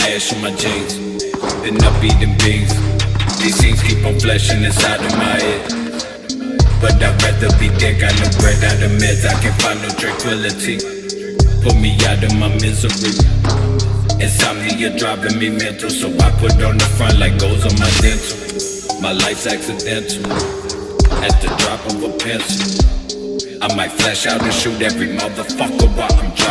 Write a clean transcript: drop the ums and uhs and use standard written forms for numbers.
ash in my jeans, then up eating beans. These scenes keep on flashing inside of my head, but I'd rather be dead. Got no bread out of meds, I can't find no tranquility. Put me out of my misery. Insomnia driving me mental, so I put on the front like goes on my dental. My life's accidental, at the drop of a pencil. I might flash out and shoot every motherfucker while I'm driving.